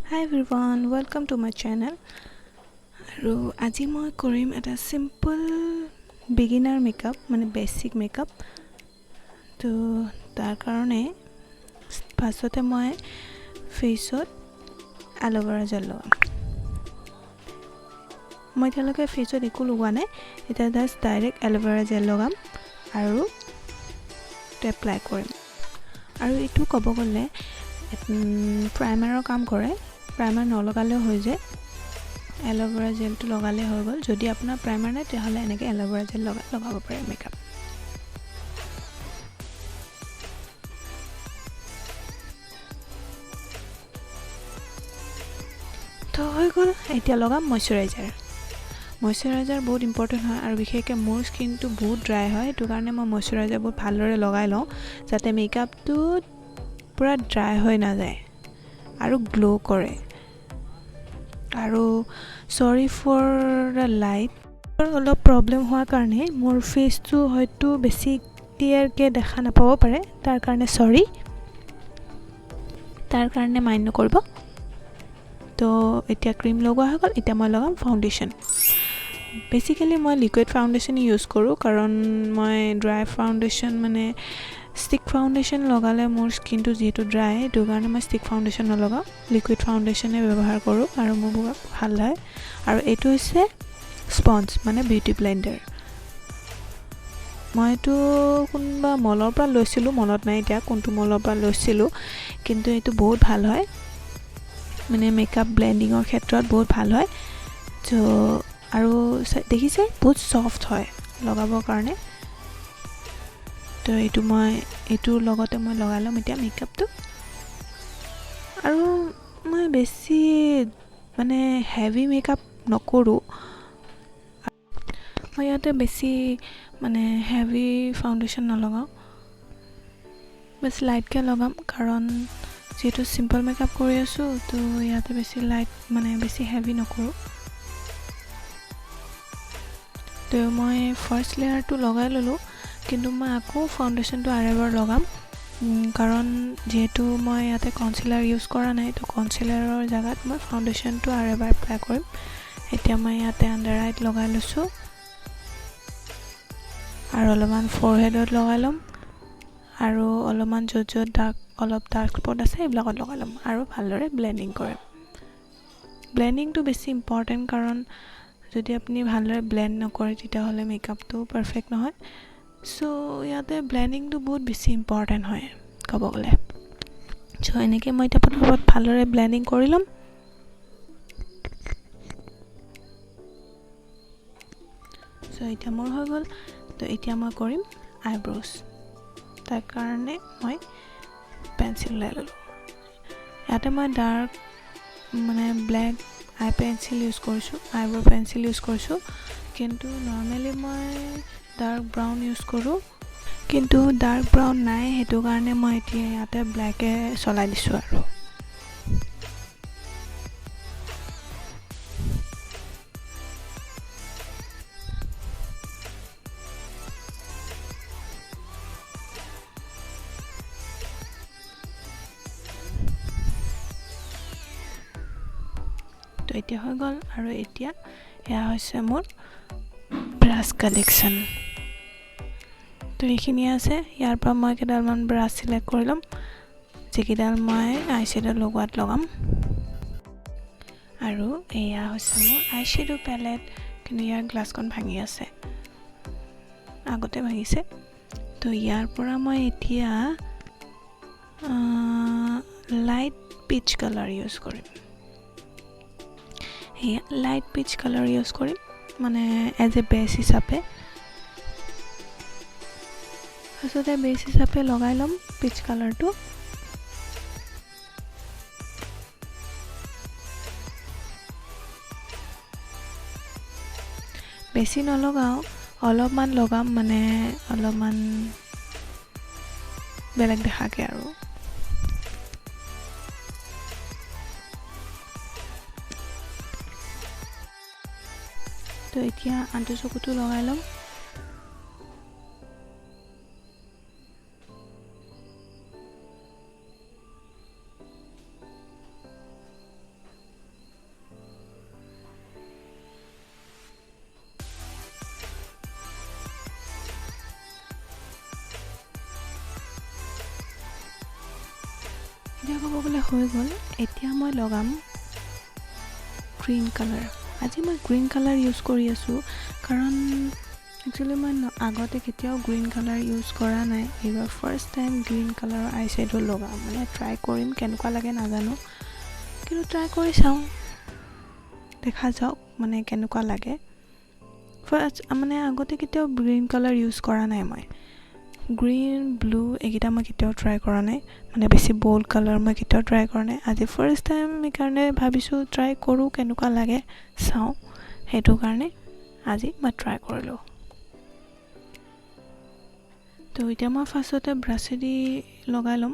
Hi everyone, welcome to my channel. আৰু আজি মই কৰিম এটা সিম্পল বিগিনাৰ মেকআপ মানে বেসিক মেকআপ তো তাৰ কাৰণে ফাৰ্ষ্টতে মই ফেসত এলোভেৰা জেল লগাম মই এতিয়ালৈকে ফেসত একো লগোৱা নাই এটা জাস্ট ডাইৰেক্ট এলোভেৰা জেল লগাম আৰু এপ্লাই কৰিম আৰু এটো ক'ব গ'লে প্ৰাইমাৰৰ কাম কৰে প্ৰাইমাৰ নলগালে হৈ যায় এলোভেৰা জেল তো লগালে হৈ গ'ল যদি আপোনাৰ প্ৰাইমাৰ নাই তেহলে এনেকে এলোভেৰা জেল লগাব পাৰে মেকআপ তো হৈ গ'ল এতিয়া লগাম ময়শ্চাৰাইজাৰ বহুত ইম্পৰ্টেন্ট হয় আৰু বিশেষকৈ মোৰ স্কিনটো বহুত ড্ৰাই হয় এটো কাৰণে মই ময়শ্চাৰাইজাৰ বহুত ভালদৰে লগাই লওঁ যাতে মেকআপটো পুৰা ড্ৰাই হৈ না যায় আৰু গ্লো কৰে আৰু সৰি ফৰ দ্য লাইট অলপ প্ৰবলেম হোৱাৰ কাৰণে মোৰ ফেসটো হয়তো বেছি ক্লিয়াৰকে দেখা নাপাব পাৰে তাৰ কাৰণে সৰি তাৰ কাৰণে মাইন্ড নকৰিব তো এতিয়া ক্ৰীম লগোৱা হৈ গ'ল এতিয়া মই লগাম ফাউন্ডেশন বেসিক্যালি মই লিকুইড ফাউন্ডেশন ইউজ কৰো কাৰণ মই ড্ৰাই ফাউন্ডেশন মানে স্টিক ফাউন্ডেশন লগালে মোৰ স্কিনটো যেটো ড্ৰাই এটো কাৰণে মই স্টিক ফাউন্ডেশন নলগাও লিকুইড ফাউন্ডেশনে ব্যৱহাৰ কৰো আৰু মোৰ বহুত ভাল হয় আৰু এটো হৈছে স্পঞ্জ মানে বিউটি ব্লেন্ডাৰ মই এটো কোনবা মলৰ পৰা লৈছিলো মনত নাই এতিয়া কোনটো মলৰ পৰা লৈছিলো কিন্তু এটো বহুত ভাল হয় মানে মেকআপ ব্লেন্ডিংৰ ক্ষেত্ৰত বহুত ভাল হয় তো আৰু দেখিছে বহুত সফট হয় লগাবৰ কাৰণে তো এটো লগতে মই লগালাম এতিয়া মেকআপটো আৰু মই বেছি মানে হেভি মেকআপ নকৰো মই ইয়াতে বেছি মানে হেভি ফাউন্ডেশন নলগাও বেছ লাইটকে লগাম কাৰণ যেটো সিম্পল মেকআপ কৰি আছো তো ইয়াতে বেছি লাইট মানে বেছি হেভি নকৰো তো মই ফাৰ্স্ট লেয়াৰটো লগাই ললো কিন্তু মই আকৌ ফাউন্ডেশনটো আৰেবাৰ লগাম কাৰণ যেটো মই ইয়াতে কনসিলাৰ ইউজ কৰা নাই তো কনসিলাৰৰ জাগাত মই ফাউন্ডেশনটো আৰেবাৰ এপ্লাই কৰিম এতিয়া মই ইয়াতে আন্ডাৰ আইত লগাই লৈছো আৰু অলপমান ফৰহেডত লগাই লম আৰু অলপমান য'ত অলপ ডাৰ্ক স্পট আছে এইবিলাকত লগাই লম আৰু ভালদৰে ব্লেন্ডিং কৰিম ব্লেন্ডিংটো বেছি ইম্পৰ্টেন্ট কাৰণ যদি আপুনি ভালদৰে ব্লেন্ড নকৰে তেতিয়া হলে মেকআপটো পাৰফেক্ট নহয় সো ইয়াতে ব্লেন্ডিংটো বহুত বেছি ইম্পৰ্টেন্ট হয় ক'ব গ'লে সো এনেকৈ মই এটা পটপট ভালদৰে ব্লেন্ডিং কৰি লম সো এতিয়া মোৰ হৈ গ'ল তো এতিয়া মই কৰিম আইব্ৰোজ তাৰ কাৰণে মই পেন্সিল লৈ ললো ইয়াতে মই ডাৰ্ক মানে ব্ল্যাক আই পেন্সিল ইউজ কৰিছো আইব্ৰো পেন্সিল ইউজ কৰিছো কিন্তু নৰমালি মই ডাৰ্ক ব্ৰাউন ইউজ কৰো কিন্তু ডাৰ্ক ব্ৰাউন নাই হেতু কাৰণে মই এতিয়া ইয়াতে ব্ল্যাকে চলাই দিছো আৰু তো এতিয়া হৈ গ'ল আৰু এতিয়া এয়া হৈছে মোৰ ব্ৰাশ কালেকশন তো এইখিনি আছে ইয়াৰ পৰা মই কেডালমান ব্ৰাশ সিলেক্ট কৰি লম যেকিডাল মই আইশ্যাডো লগোৱাত লগাম আৰু এয়া হৈছে মোৰ আইশ্যাডো প্যালেট কিন্তু ইয়াৰ গ্লাছখন ভাঙি আছে আগতে ভাঙিছে তো ইয়াৰ পৰা মই এতিয়া লাইট পিচ কালাৰ ইউজ কৰিম লাইট পিচ কালাৰ ইউজ কৰিম মানে এজ এ বেস হিচাপে আসলে বেস হিচাপে লগাই লম পিচ কালাৰটো বেছি নলগাও অলপমান লগাম মানে অলপমান বেলেগ দেখাকে আৰু তো এতিয়া আনটো চকুটো লগাই লম ক'ব গ'লে হৈ গ'ল এতিয়া মই লগাম গ্ৰীণ কালাৰ আজি মই গ্ৰীণ কালাৰ ইউজ কৰি আছোঁ কাৰণ একচুৱেলি মই আগতে কেতিয়াও গ্ৰীণ কালাৰ ইউজ কৰা নাই এইবাৰ ফাৰ্ষ্ট টাইম গ্ৰীণ কালাৰৰ আই শ্বেডো লগাম মানে ট্ৰাই কৰিম কেনেকুৱা লাগে নাজানো কিন্তু ট্ৰাই কৰি চাওঁ দেখা যাওক মানে কেনেকুৱা লাগে ফাৰ্ষ্ট মানে আগতে কেতিয়াও গ্ৰীণ কালাৰ ইউজ কৰা নাই মই গ্ৰীণ ব্লু এইকেইটা মই কেতিয়াও ট্ৰাই কৰা নাই মানে বেছি বল্ড কালাৰ মই কেতিয়াও ট্ৰাই কৰা নাই আজি ফাৰ্ষ্ট টাইম সেইকাৰণে ভাবিছোঁ ট্ৰাই কৰোঁ কেনেকুৱা লাগে চাওঁ সেইটো কাৰণে আজি মই ট্ৰাই কৰিলোঁ তো এতিয়া মই ফাৰ্ষ্টতে ব্ৰাছেদি লগাই ল'ম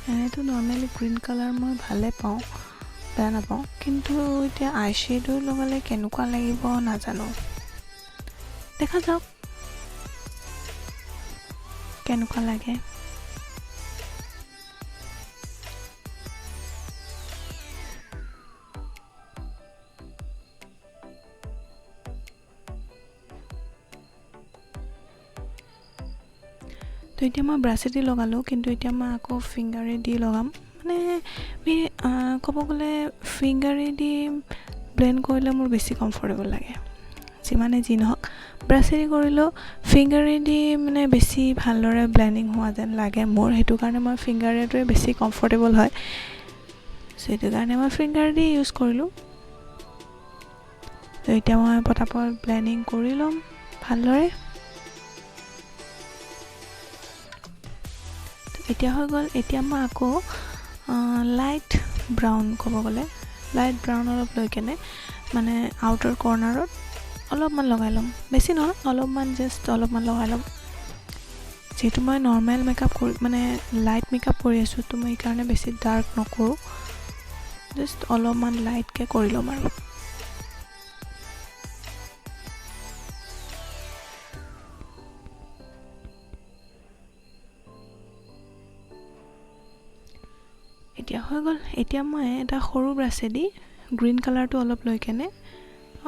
এনেতো নৰ্মেলি গ্ৰীণ কালাৰ মই ভালে পাওঁ বেয়া নাপাওঁ কিন্তু এতিয়া আই শ্বেডো লগালে কেনেকুৱা লাগিব নাজানো দেখা যাওক কেনেকুৱা লাগে তো এতিয়া মই ব্ৰাছেদি লগালোঁ কিন্তু এতিয়া মই আকৌ ফিংগাৰেদি লগাম মানে ক'ব গ'লে ফিংগাৰেদি ব্লেণ্ড কৰিলে মোৰ বেছি কমফৰ্টেবল লাগে যিমানে যি নহওক ব্ৰাছেদি কৰিলেও ফিংগাৰেদি মানে বেছি ভালদৰে ব্লেণ্ডিং হোৱা যেন লাগে মোৰ সেইটো কাৰণে মই ফিংগাৰেটোৱে বেছি কমফৰ্টেবল হয় সেইটো কাৰণে মই ফিংগাৰেদি ইউজ কৰিলোঁ তো এতিয়া মই পটাপট ব্লেণ্ডিং কৰি ল'ম ভালদৰে এতিয়া হৈ গ'ল এতিয়া মই আকৌ লাইট ব্ৰাউন ক'ব গ'লে লাইট ব্ৰাউন অলপ লৈ কেনে মানে আউটাৰ কৰ্নাৰত অলপমান লগাই ল'ম বেছি নহয় অলপমান জাষ্ট অলপমান লগাই ল'ম যিহেতু মই নৰ্মেল মেকআপ কৰি মানে লাইট মেকআপ কৰি আছোঁ তো মই সেইকাৰণে বেছি ডাৰ্ক নকৰোঁ জাষ্ট অলপমান লাইটকৈ কৰি ল'ম আৰু এতিয়া হৈ গ'ল এতিয়া মই এটা সৰু ব্ৰাছেদি গ্ৰীণ কালাৰটো অলপ লৈ কেনে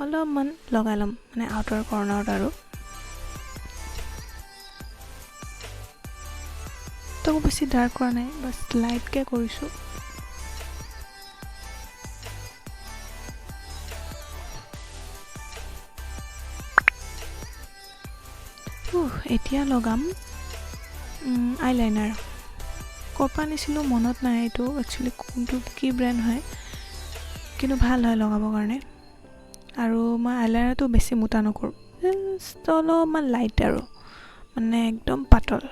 অলপমান লগাই ল'ম মানে আউটাৰ কৰ্নাৰত আৰু তো বেছি ডাৰ্ক কৰা নাই বাছ লাইটকৈ কৰিছোঁ এতিয়া লগাম আইলাইনাৰ ক'ৰ পৰা আনিছিলোঁ মনত নাই এইটো একচুৱেলি কোনটো কি ব্ৰেণ্ড হয় কিন্তু ভাল হয় লগাবৰ কাৰণে আৰু মই আইলাইনাৰটো বেছি মোটা নকৰোঁ জাষ্ট অলপমান লাইট আৰু মানে একদম পাতল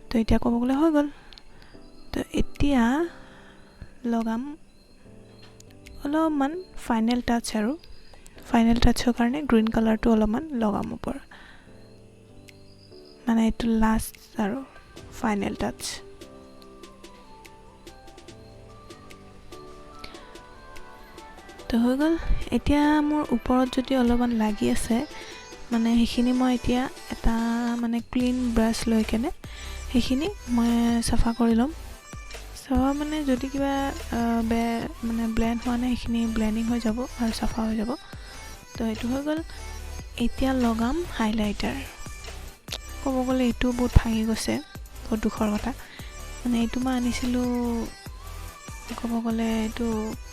তো এতিয়া ক'ব গ'লে হৈ গ'ল তো এতিয়া লগাম অলপমান ফাইনেল টাচ আৰু ফাইনেল টাচৰ কাৰণে গ্ৰীণ কালাৰটো অলপমান লগাম ওপৰত মানে এইটো লাষ্ট আৰু ফাইনেল টাচ তো হৈ গ'ল এতিয়া মোৰ ওপৰত যদি অলপমান লাগি আছে মানে সেইখিনি মই এতিয়া এটা মানে ক্লিন ব্ৰাছ লৈ কেনে সেইখিনি মই চাফা কৰি ল'ম চাফা মানে যদি কিবা মানে ব্লেণ্ড হোৱা নাই সেইখিনি ব্লেণ্ডিং হৈ যাব আৰু চাফা হৈ যাব তো এইটো হৈ গ'ল এতিয়া লগাম হাইলাইটাৰ ক'ব গ'লে এইটো বহুত ভাঙি গৈছে বহুত দুখৰ কথা মানে এইটো মই আনিছিলোঁ ক'ব গ'লে এইটো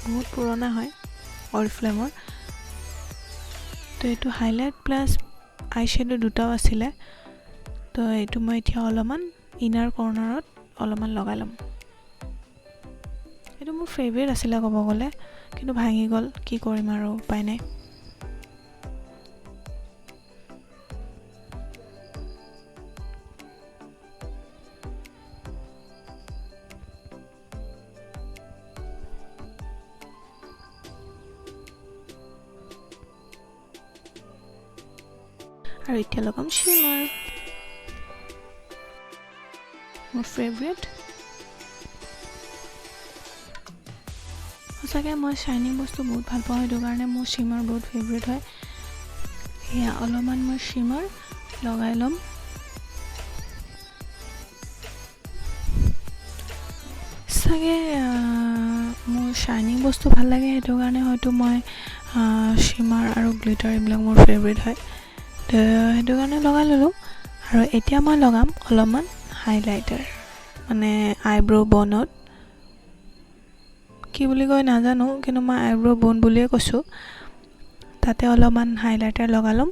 বহুত পুৰণা হয় অৰিফ্লেমৰ তো এইটো হাইলাইট প্লাছ আই শ্বেডো দুটাও আছিলে তো এইটো মই এতিয়া অলপমান ইনাৰ কৰ্নাৰত অলপমান লগাই ল'ম এইটো মোৰ ফেভৰেট আছিলে ক'ব গ'লে কিন্তু ভাঙি গ'ল কি কৰিম আৰু উপায় নাই আৰু এতিয়া লগাম শিমাৰ মোৰ ফেভৰেট সঁচাকৈ মই শ্বাইনিং বস্তু বহুত ভাল পাওঁ, সেইটো কাৰণে মোৰ শ্বিমাৰ বহুত ফেভৰেট হয়। সেয়া অলপমান মই শ্বিমাৰ লগাই ল'ম। চাগে মোৰ শ্বাইনিং বস্তু ভাল লাগে, সেইটো কাৰণে হয়তো মই শ্বিমাৰ আৰু গ্লিটাৰ এইবিলাক মোৰ ফেভৰেট হয়, তো সেইটো কাৰণে লগাই ল'লোঁ। আৰু এতিয়া মই লগাম অলপমান হাইলাইটাৰ, মানে আইব্ৰ' বনত, কি বুলি কয় নাজানো, কিন্তু মই আইব্ৰ' বন বুলিয়ে কৈছোঁ। তাতে অলপমান হাইলাইটাৰ লগাই ল'ম।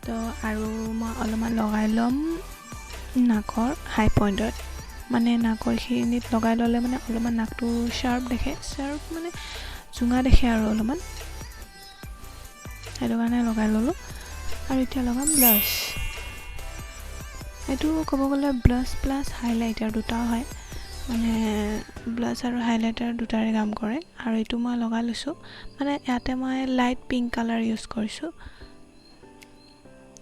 তো আৰু মই অলপমান লগাই ল'ম নাকৰ হাই পইণ্টত, মানে নাকৰ খিনিত লগাই ল'লে মানে অলপমান নাকটো শ্বাৰ্প দেখে, শ্বাৰ্প মানে জোঙা দেখে আৰু অলপমান, সেইটো কাৰণে লগাই ল'লোঁ। আৰু এতিয়া লগাম ব্লাছ। এইটো ক'ব গ'লে ব্লাছ প্লাছ হাইলাইটাৰ দুটাও হয়, মানে ব্লাছ আৰু হাইলাইটাৰ দুটাৰে কাম কৰে। আৰু এইটো মই লগাই লৈছোঁ, মানে ইয়াতে মই লাইট পিংক কালাৰ ইউজ কৰিছোঁ।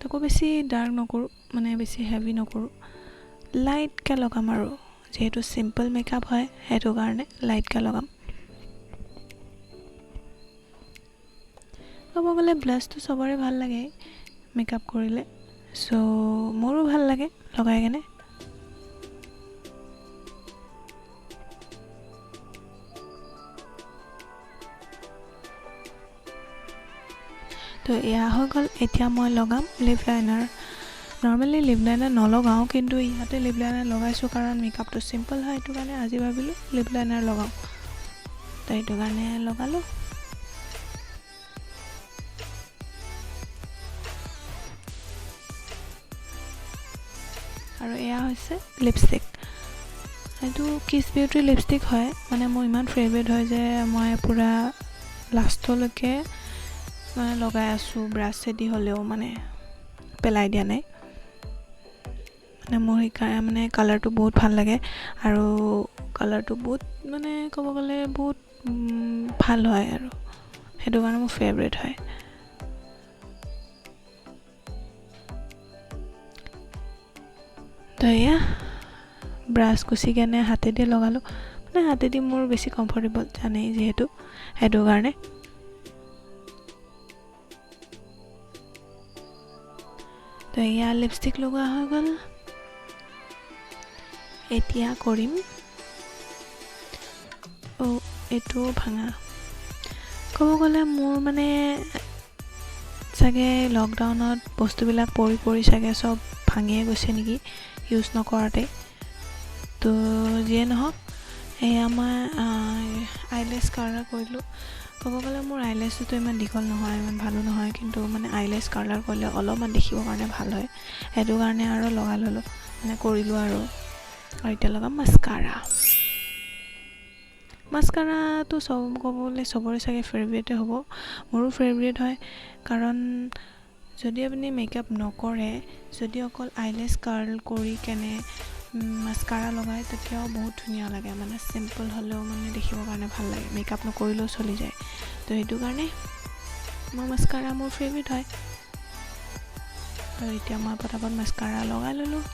তাকো বেছি ডাৰ্ক নকৰোঁ, মানে বেছি হেভি নকৰোঁ, লাইটকৈ লগাম আৰু যিহেতু চিম্পল মেকআপ হয় সেইটো কাৰণে লাইটকৈ লগাম। ক'ব গ'লে ব্লাছটো চবৰে ভাল লাগে মেকআপ কৰিলে, চ' মোৰো ভাল লাগে লগাই কেনে। তো এয়া হৈ গ'ল। এতিয়া মই লগাম lip liner. Normally lip liner নলগাওঁ, কিন্তু ইয়াতে লিপ লাইনাৰ লগাইছোঁ কাৰণ মেকআপটো চিম্পল হয়, সেইটো কাৰণে আজি ভাবিলোঁ লিপ লাইনাৰ লগাওঁ, তো সেইটো কাৰণে লগালোঁ। আৰু এয়া হৈছে লিপষ্টিক। এইটো কিছ বিউটিৰ লিপষ্টিক হয়, মানে মোৰ ইমান ফেভৰেট হয় যে মই পূৰা লাষ্টলৈকে মানে লগাই আছোঁ, ব্ৰাছেদি হ'লেও মানে পেলাই দিয়া নাই। মানে মোৰ সেইকাৰণে মানে কালাৰটো বহুত ভাল লাগে, আৰু কালাৰটো বহুত মানে ক'ব গ'লে বহুত ভাল হয়, আৰু সেইটো কাৰণে মোৰ ফেভৰেট হয়। তো এয়া ব্ৰাছ কুচি কেনে হাতেদি লগালোঁ, মানে হাতেদি মোৰ বেছি কমফৰ্টেবল জানেই যিহেতু, সেইটো কাৰণে। তো এয়া লিপষ্টিক লগোৱা হৈ গ'ল। এতিয়া কৰিম এইটো ভাঙা। ক'ব গ'লে মোৰ মানে চাগে লকডাউনত বস্তুবিলাক পৰি পৰি চাগে চব ভাঙিয়ে গৈছে নেকি ইউজ নকৰাতে। তো যিয়ে নহওক, এয়া মই আইলেছ কালাৰ কৰিলোঁ। ক'ব গ'লে মোৰ আইলেছটো ইমান দীঘল নহয়, ইমান ভালো নহয়, কিন্তু মানে আইলেছ কালাৰ কৰিলে অলপমান দেখিবৰ কাৰণে ভাল হয়, সেইটো কাৰণে আৰু লগাই ল'লোঁ, মানে কৰিলোঁ আৰু এতিয়া লগাম মাস্কাৰা। মাস্কাৰাটো ক'ব গ'লে চবৰে চাগে ফেভৰেটে হ'ব, মোৰো ফেভৰেট হয়। কাৰণ যদি আপুনি মেকআপ নকৰে, যদি অকল আইলেছ কাৰ্ল কৰি কেনে মাস্কাৰা লগাই, তেতিয়াও বহুত ধুনীয়া লাগে, মানে চিম্পল হ'লেও মানে দেখিবৰ কাৰণে ভাল লাগে, মেকআপ নকৰিলেও চলি যায়। তো সেইটো কাৰণে মোৰ মাস্কাৰা মোৰ ফেভৰেট হয়। আৰু এতিয়া মই পটাপট মাস্কাৰা লগাই ল'লোঁ।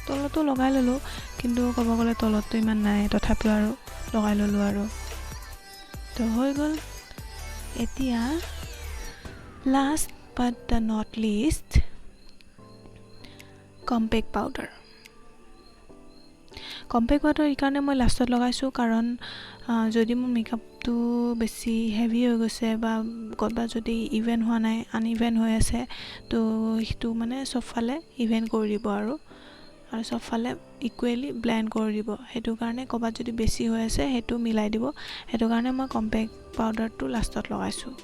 তলতো লগাই ল'লোঁ, কিন্তু ক'ব গ'লে তলতটো ইমান নাই, তথাপিও আৰু লগাই ল'লোঁ আৰু। তো হৈ গ'ল। এতিয়া last but the not list, compact powder. Compact powder এইকাৰণে মই লাষ্টত লগাইছোঁ, কাৰণ যদি মোৰ মেকআপটো বেছি হেভি হৈ গৈছে, বা ক'ৰবাত যদি ইভেন হোৱা নাই, আনইভেন হৈ আছে, তো সেইটো মানে চবফালে ইভেন কৰি দিব আৰু চবফালে ইকুৱেলি ব্লেণ্ড কৰি দিব। সেইটো কাৰণে ক'ৰবাত যদি বেছি হৈ আছে সেইটো মিলাই দিব, সেইটো কাৰণে মই কম্পেক্ট পাউডাৰটো লাষ্টত লগাইছোঁ।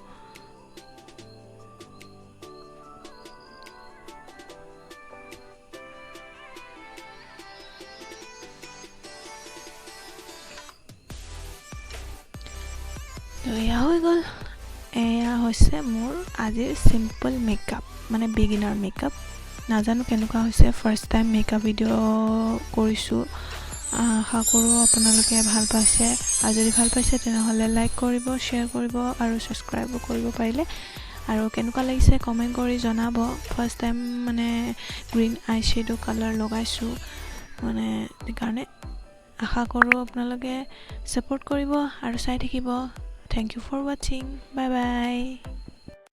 তো এয়া হৈ গ'ল। এয়া হৈছে মোৰ আজিৰ চিম্পল মেকআপ, মানে বিগিনাৰ মেকআপ। নাজানো কেনেকুৱা হৈছে, ফাৰ্ষ্ট টাইম মেকআপ ভিডিঅ' কৰিছোঁ। আশা কৰোঁ আপোনালোকে ভাল পাইছে, আৰু যদি ভাল পাইছে তেনেহ'লে লাইক কৰিব, শ্বেয়াৰ কৰিব, আৰু ছাবস্ক্ৰাইবো কৰিব পাৰিলে। আৰু কেনেকুৱা লাগিছে কমেণ্ট কৰি জনাব ফাৰ্ষ্ট টাইম মানে গ্ৰীণ আই শ্বেডো কালাৰ লগাইছোঁ মানে সেইকাৰণে আশা কৰোঁ আপোনালোকে ছাপোৰ্ট কৰিব আৰু চাই থাকিব থ্যাংক ইউ ফৰ ৱাচিং বাই বাই